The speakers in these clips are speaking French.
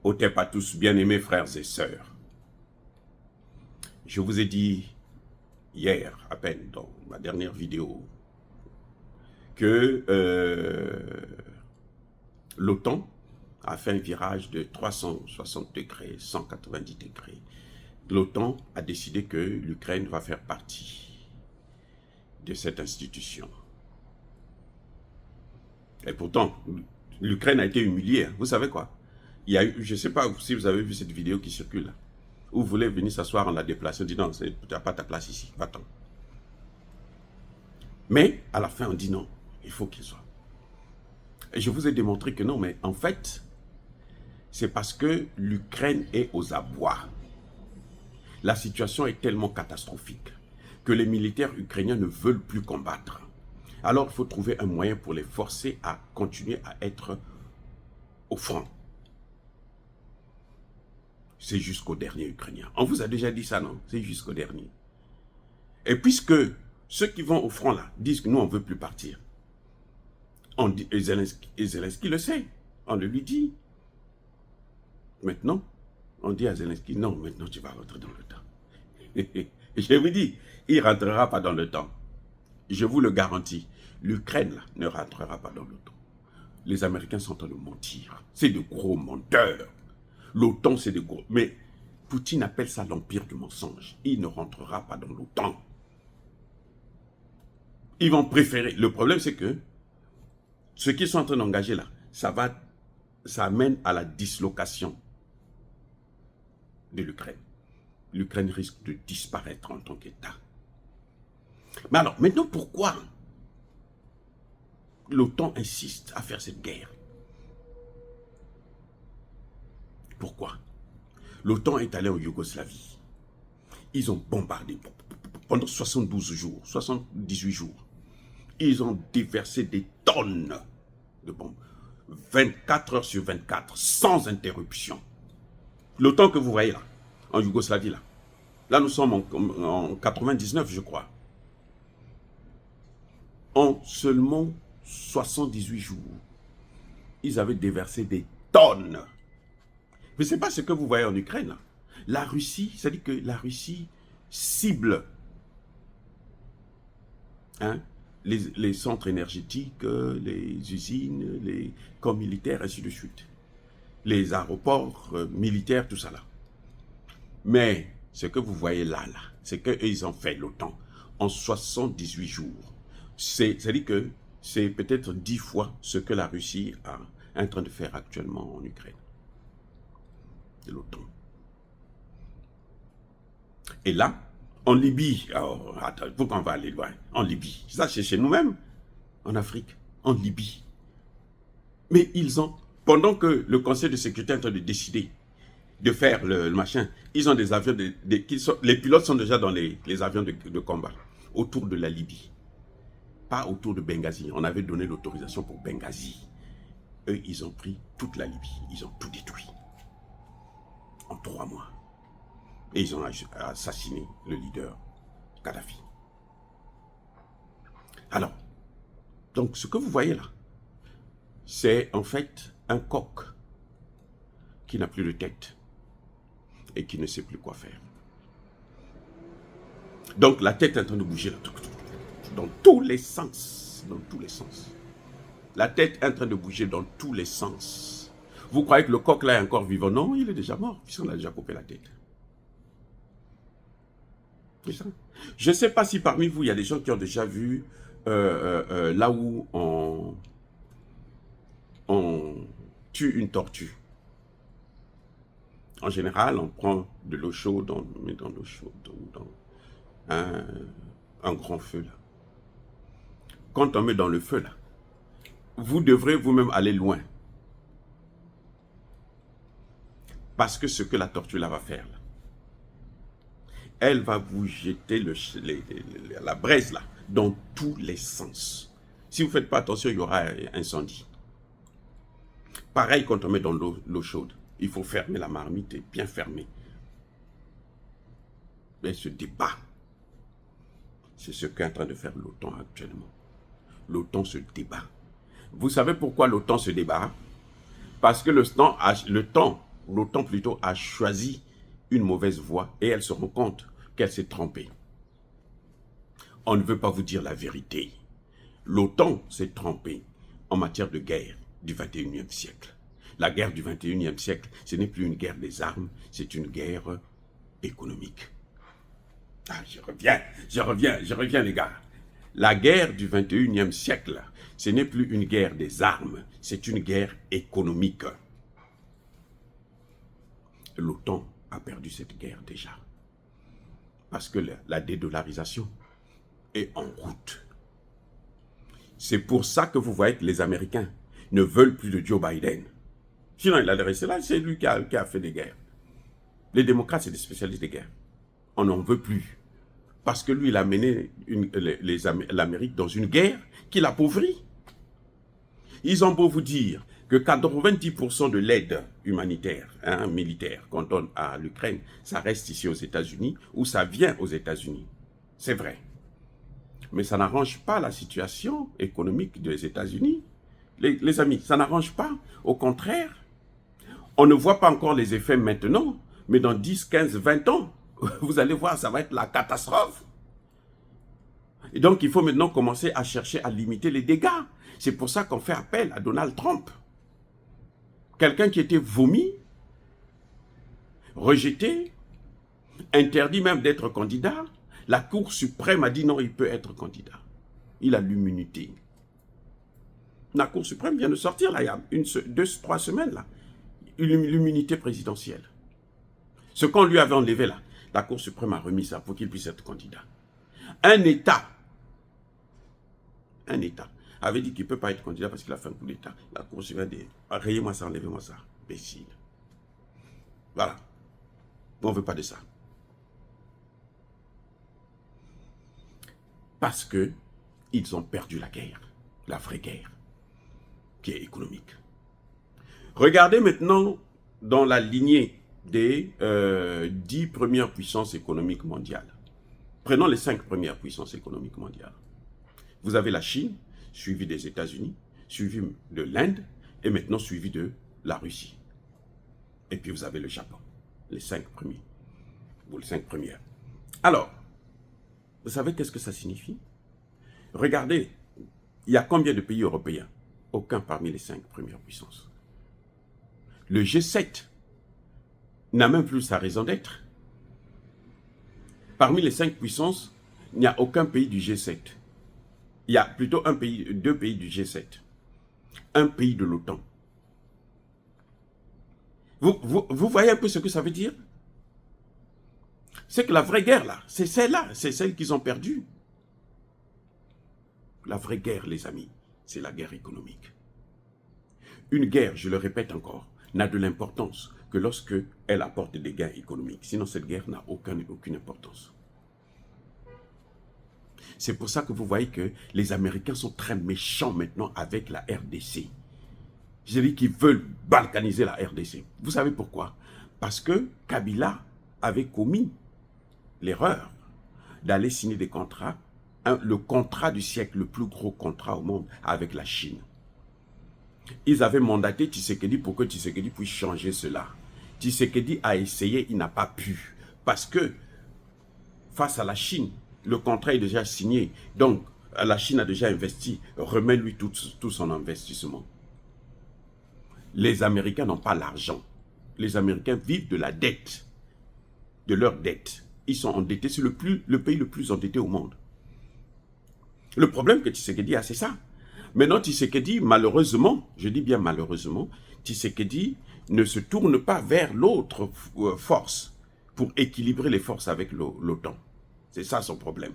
Otep à tous, bien-aimés frères et sœurs. Je vous ai dit hier, à peine dans ma dernière vidéo, que l'OTAN a fait un virage de 360 degrés, 190 degrés. L'OTAN a décidé que l'Ukraine va faire partie de cette institution. Et pourtant, l'Ukraine a été humiliée. Vous savez quoi? Il y a eu, je ne sais pas si vous avez vu cette vidéo qui circule là, où vous voulez venir s'asseoir, on l'a déplacé, on dit non, tu n'as pas ta place ici, va-t'en. Mais à la fin, on dit non, il faut qu'il soit. Et je vous ai démontré que non, mais en fait, c'est parce que l'Ukraine est aux abois. La situation est tellement catastrophique que les militaires ukrainiens ne veulent plus combattre. Alors, il faut trouver un moyen pour les forcer à continuer à être au front. C'est jusqu'au dernier Ukrainien. On vous a déjà dit ça, non? C'est jusqu'au dernier. Et puisque ceux qui vont au front là disent que nous, on ne veut plus partir, on dit, et Zelensky le sait, on le lui dit. Maintenant, on dit à Zelensky, non, maintenant tu vas rentrer dans le temps. Je vous dis, il ne rentrera pas dans le temps. Je vous le garantis, l'Ukraine ne rentrera pas dans le temps. Les Américains sont en train de mentir. C'est de gros menteurs. L'OTAN, c'est de gros... Mais Poutine appelle ça l'empire du mensonge. Il ne rentrera pas dans l'OTAN. Ils vont préférer... Le problème, c'est que ce qu'ils sont en train d'engager là, ça amène à la dislocation de l'Ukraine. L'Ukraine risque de disparaître en tant qu'État. Mais alors, maintenant, pourquoi l'OTAN insiste à faire cette guerre? Pourquoi? L'OTAN est allé en Yougoslavie. Ils ont bombardé pendant 72 jours, 78 jours. Ils ont déversé des tonnes de bombes. 24 heures sur 24, sans interruption. L'OTAN que vous voyez là, en Yougoslavie là. Là, nous sommes en 99, je crois. En seulement 78 jours, ils avaient déversé des tonnes. Mais ce n'est pas ce que vous voyez en Ukraine. Là. La Russie, c'est-à-dire que la Russie cible les centres énergétiques, les usines, les camps militaires, ainsi de suite. Les aéroports militaires, tout ça là. Mais ce que vous voyez là, c'est qu'ils ont fait l'OTAN en 78 jours. C'est-à-dire que c'est peut-être 10 fois ce que la Russie est en train de faire actuellement en Ukraine. De l'OTAN. Et là, en Libye, alors, attends, pourquoi on va aller loin? En Libye, ça c'est chez nous-mêmes, en Afrique, en Libye. Mais ils ont, pendant que le Conseil de sécurité est en train de décider de faire le machin, ils ont des avions, les pilotes sont déjà dans les avions de combat, autour de la Libye. Pas autour de Benghazi, on avait donné l'autorisation pour Benghazi. Eux, ils ont pris toute la Libye, ils ont tout détruit. En 3 mois. Et ils ont assassiné le leader Kadhafi. Alors, donc ce que vous voyez là, c'est en fait un coq qui n'a plus de tête et qui ne sait plus quoi faire. Donc la tête est en train de bouger là, dans tous les sens. Dans tous les sens. La tête est en train de bouger dans tous les sens. Vous croyez que le coq là est encore vivant? Non, il est déjà mort, puisqu'on a déjà coupé la tête. C'est ça. Je ne sais pas si parmi vous, il y a des gens qui ont déjà vu là où on tue une tortue. En général, on prend de l'eau chaude, on met dans l'eau chaude, dans un grand feu là. Quand on met dans le feu là, vous devrez vous-même aller loin. Parce que ce que la tortue là va faire, là, elle va vous jeter la braise là, dans tous les sens. Si vous ne faites pas attention, il y aura un incendie. Pareil quand on met dans l'eau chaude. Il faut fermer la marmite et bien fermer. Mais ce débat, c'est ce qu'est en train de faire l'OTAN actuellement. L'OTAN se débat. Vous savez pourquoi l'OTAN se débat? Parce que le temps l'OTAN plutôt a choisi une mauvaise voie et elle se rend compte qu'elle s'est trompée. On ne veut pas vous dire la vérité. L'OTAN s'est trompée en matière de guerre du 21e siècle. La guerre du 21e siècle, ce n'est plus une guerre des armes, c'est une guerre économique. Ah, je reviens les gars. La guerre du 21e siècle, ce n'est plus une guerre des armes, c'est une guerre économique. L'OTAN a perdu cette guerre déjà. Parce que la dédollarisation est en route. C'est pour ça que vous voyez que les Américains ne veulent plus de Joe Biden. Sinon, il allait rester là, c'est lui qui a fait des guerres. Les démocrates, c'est des spécialistes des guerres. On n'en veut plus. Parce que lui, il a mené l'Amérique dans une guerre qui l'appauvrit. Ils ont beau vous dire que 90% de l'aide humanitaire, militaire, qu'on donne à l'Ukraine, ça reste ici aux États-Unis ou ça vient aux États-Unis. C'est vrai. Mais ça n'arrange pas la situation économique des États-Unis. Les amis, ça n'arrange pas. Au contraire, on ne voit pas encore les effets maintenant, mais dans 10, 15, 20 ans, vous allez voir, ça va être la catastrophe. Et donc, il faut maintenant commencer à chercher à limiter les dégâts. C'est pour ça qu'on fait appel à Donald Trump. Quelqu'un qui était vomi, rejeté, interdit même d'être candidat. La Cour suprême a dit non, il peut être candidat. Il a l'immunité. La Cour suprême vient de sortir, là, il y a 2-3 semaines, là, l'immunité présidentielle. Ce qu'on lui avait enlevé, là, la Cour suprême a remis ça pour qu'il puisse être candidat. Un État avait dit qu'il ne peut pas être candidat parce qu'il a fait un coup d'État. La Cour suprême a dit, rayez-moi ça, enlevez-moi ça, imbécile. Voilà. On ne veut pas de ça. Parce qu'ils ont perdu la guerre, la vraie guerre, qui est économique. Regardez maintenant dans la lignée des 10 premières puissances économiques mondiales. Prenons les 5 premières puissances économiques mondiales. Vous avez la Chine, suivie des États-Unis, suivie de l'Inde, et maintenant suivie de la Russie. Et puis vous avez le Japon, les 5 premiers, ou les 5 premières. Alors, vous savez qu'est-ce que ça signifie? Regardez, il y a combien de pays européens? Aucun parmi les 5 premières puissances. Le G7 n'a même plus sa raison d'être. Parmi les 5 puissances, il n'y a aucun pays du G7. Il y a plutôt 2 pays du G7. Un pays de l'OTAN. Vous voyez un peu ce que ça veut dire? C'est que la vraie guerre, là, c'est celle-là, c'est celle qu'ils ont perdue. La vraie guerre, les amis, c'est la guerre économique. Une guerre, je le répète encore, n'a de l'importance que lorsque elle apporte des gains économiques. Sinon, cette guerre n'a aucune importance. C'est pour ça que vous voyez que les Américains sont très méchants maintenant avec la RDC. Je dis qu'ils veulent balkaniser la RDC. Vous savez pourquoi? Parce que Kabila avait commis l'erreur d'aller signer des contrats, le contrat du siècle, le plus gros contrat au monde avec la Chine. Ils avaient mandaté Tshisekedi pour que Tshisekedi puisse changer cela. Tshisekedi a essayé, il n'a pas pu. Parce que face à la Chine, le contrat est déjà signé. Donc, la Chine a déjà investi. Remets-lui tout son investissement. Les Américains n'ont pas l'argent. Les Américains vivent de la dette. De leur dette. Ils sont endettés. C'est le pays le plus endetté au monde. Le problème que Tshisekedi a, c'est ça. Maintenant, Tshisekedi, malheureusement, je dis bien malheureusement, Tshisekedi ne se tourne pas vers l'autre force pour équilibrer les forces avec l'OTAN. C'est ça son problème.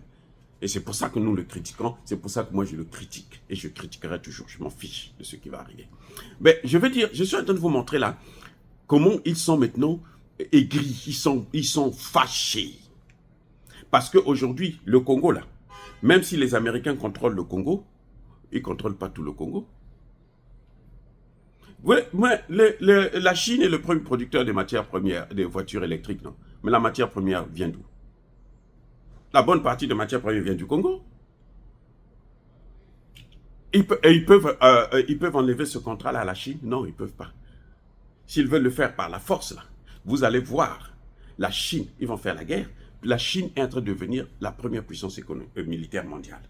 Et c'est pour ça que nous le critiquons, c'est pour ça que moi je le critique. Et je critiquerai toujours, je m'en fiche de ce qui va arriver. Mais je veux dire, je suis en train de vous montrer là comment ils sont maintenant aigris, ils sont fâchés. Parce qu'aujourd'hui, le Congo là, même si les Américains contrôlent le Congo, ils ne contrôlent pas tout le Congo. La Chine est le premier producteur des matières premières, des voitures électriques, non? Mais la matière première vient d'où? La bonne partie de matière première vient du Congo. Ils peuvent enlever ce contrat-là à la Chine? Non, ils ne peuvent pas. s'ils veulent le faire par la force, là, vous allez voir, la Chine, ils vont faire la guerre. La Chine est en train de devenir la première puissance militaire mondiale.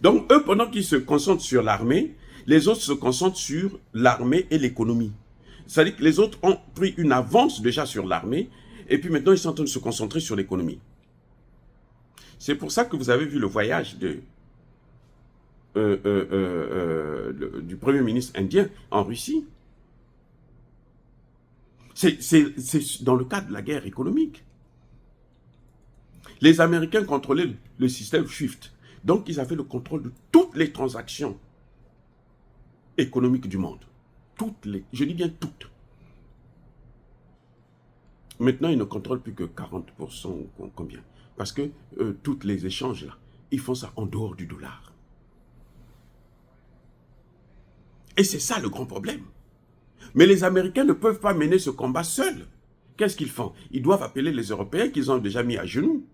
Donc, eux, pendant qu'ils se concentrent sur l'armée, les autres se concentrent sur l'armée et l'économie. C'est-à-dire que les autres ont pris une avance déjà sur l'armée, et puis maintenant, ils sont en train de se concentrer sur l'économie. C'est pour ça que vous avez vu le voyage du Premier ministre indien en Russie. C'est dans le cadre de la guerre économique. Les Américains contrôlaient le système SWIFT. Donc, ils avaient le contrôle de toutes les transactions économiques du monde. Je dis bien toutes. Maintenant, ils ne contrôlent plus que 40% ou combien. Parce que tous les échanges, là, ils font ça en dehors du dollar. Et c'est ça le grand problème. Mais les Américains ne peuvent pas mener ce combat seuls. Qu'est-ce qu'ils font? Ils doivent appeler les Européens qu'ils ont déjà mis à genoux.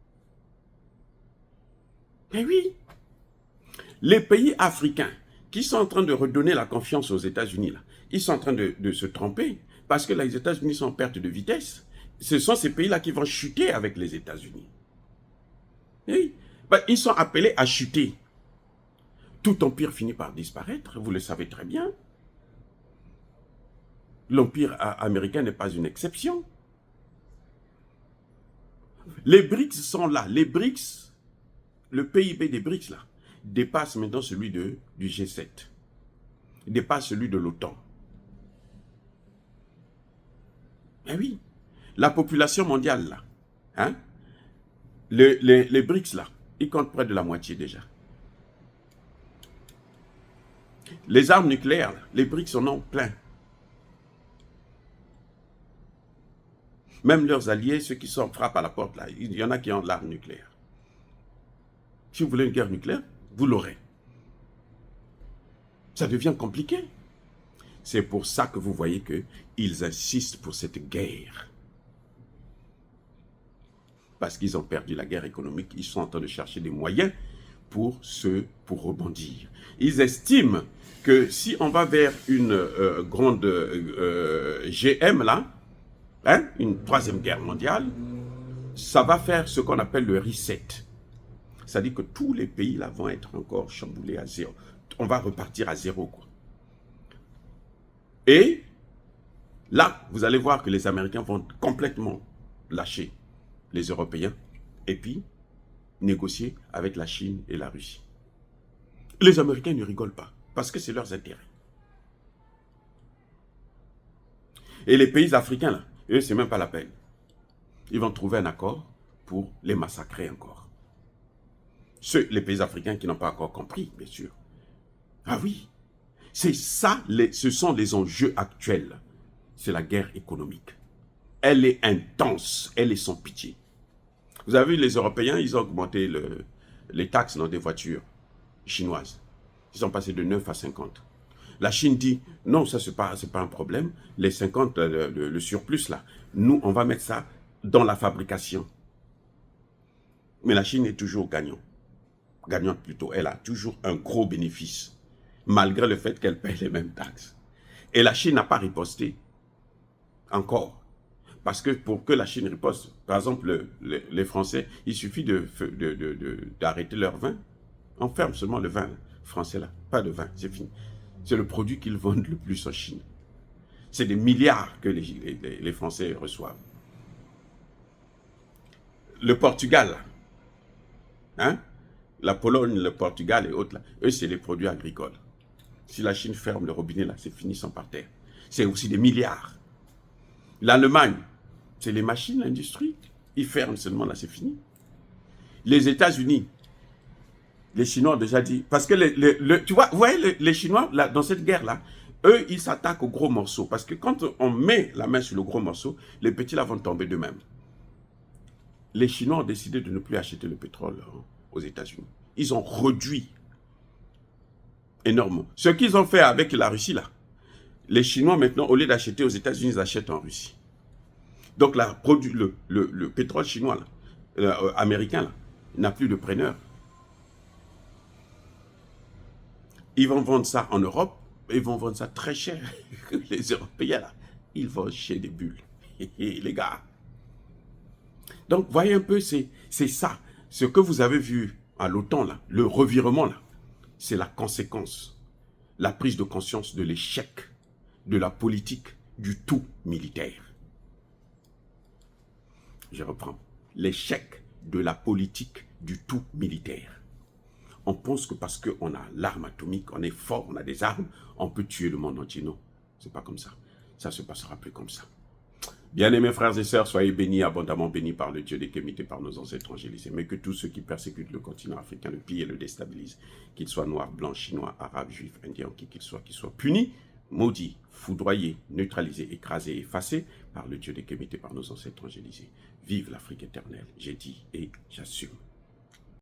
Eh oui. Les pays africains qui sont en train de redonner la confiance aux États-Unis, ils sont en train de se tromper parce que les États-Unis sont en perte de vitesse. Ce sont ces pays-là qui vont chuter avec les États-Unis. Oui. Ben, ils sont appelés à chuter. Tout empire finit par disparaître, vous le savez très bien. L'empire américain n'est pas une exception. Les BRICS sont là. Les BRICS, le PIB des BRICS là, dépasse maintenant celui du G7. Dépasse celui de l'OTAN. Eh oui, la population mondiale là, hein, les BRICS là, ils comptent près de la moitié déjà. Les armes nucléaires, là, les BRICS en ont plein. Même leurs alliés, ceux qui sont frappent à la porte là, il y en a qui ont l'arme nucléaire. Si vous voulez une guerre nucléaire, vous l'aurez. Ça devient compliqué. C'est pour ça que vous voyez qu'ils insistent pour cette guerre. Parce qu'ils ont perdu la guerre économique, ils sont en train de chercher des moyens pour rebondir. Ils estiment que si on va vers une grande GM là, hein, une troisième guerre mondiale, ça va faire ce qu'on appelle le reset. C'est-à-dire que tous les pays là vont être encore chamboulés à zéro. On va repartir à zéro, quoi. Et là, vous allez voir que les Américains vont complètement lâcher les Européens et puis négocier avec la Chine et la Russie. Les Américains ne rigolent pas parce que c'est leurs intérêts. Et les pays africains, là, eux, c'est même pas la peine. Ils vont trouver un accord pour les massacrer encore. Les pays africains qui n'ont pas encore compris, bien sûr. Ah oui, c'est ça, ce sont les enjeux actuels. C'est la guerre économique. Elle est intense, elle est sans pitié. Vous avez vu, les Européens, ils ont augmenté les taxes dans des voitures chinoises. Ils sont passés de 9 à 50. La Chine dit, non, ça c'est pas un problème. Les 50, le surplus là, nous, on va mettre ça dans la fabrication. Mais la Chine est toujours gagnante plutôt. Elle a toujours un gros bénéfice, malgré le fait qu'elle paye les mêmes taxes. Et la Chine n'a pas riposté encore. Parce que pour que la Chine riposte, par exemple, les Français, il suffit d'arrêter leur vin. On ferme seulement le vin français là. Pas de vin, c'est fini. C'est le produit qu'ils vendent le plus en Chine. C'est des milliards que les Français reçoivent. Le Portugal, hein? La Pologne, le Portugal et autres, là, eux, c'est les produits agricoles. Si la Chine ferme le robinet, là, c'est fini, ils sont par terre. C'est aussi des milliards. L'Allemagne, c'est les machines, l'industrie. Ils ferment seulement, là, c'est fini. Les États-Unis, les Chinois ont déjà dit... Parce que, tu vois, vous voyez, les Chinois, là, dans cette guerre-là, eux, ils s'attaquent aux gros morceaux. Parce que quand on met la main sur le gros morceau, les petits, là, vont tomber d'eux-mêmes. Les Chinois ont décidé de ne plus acheter le pétrole aux États-Unis. Ils ont réduit énormément. Ce qu'ils ont fait avec la Russie, là, les Chinois, maintenant, au lieu d'acheter aux États-Unis, ils achètent en Russie. Donc, le pétrole chinois, là, américain, là, n'a plus de preneur. Ils vont vendre ça en Europe, ils vont vendre ça très cher. Les Européens, là, ils vont chez des bulles. Les gars. Donc, voyez un peu, c'est ça. Ce que vous avez vu à l'OTAN, là, le revirement, là, c'est la conséquence, la prise de conscience de l'échec de la politique du tout militaire. Je reprends. L'échec de la politique du tout militaire. On pense que parce qu'on a l'arme atomique, on est fort, on a des armes, on peut tuer le monde entier. Non, c'est pas comme ça. Ça se passera plus comme ça. Bien-aimés frères et sœurs, soyez bénis, abondamment bénis par le Dieu des Kémités, par nos ancêtres angélisés. Mais que tous ceux qui persécutent le continent africain, le pillent et le déstabilisent, qu'ils soient noirs, blancs, chinois, arabes, juifs, indiens, qui qu'ils soient punis, maudits, foudroyés, neutralisés, écrasés, effacés par le Dieu des Kémités, par nos ancêtres angélisés. Vive l'Afrique éternelle, j'ai dit et j'assume.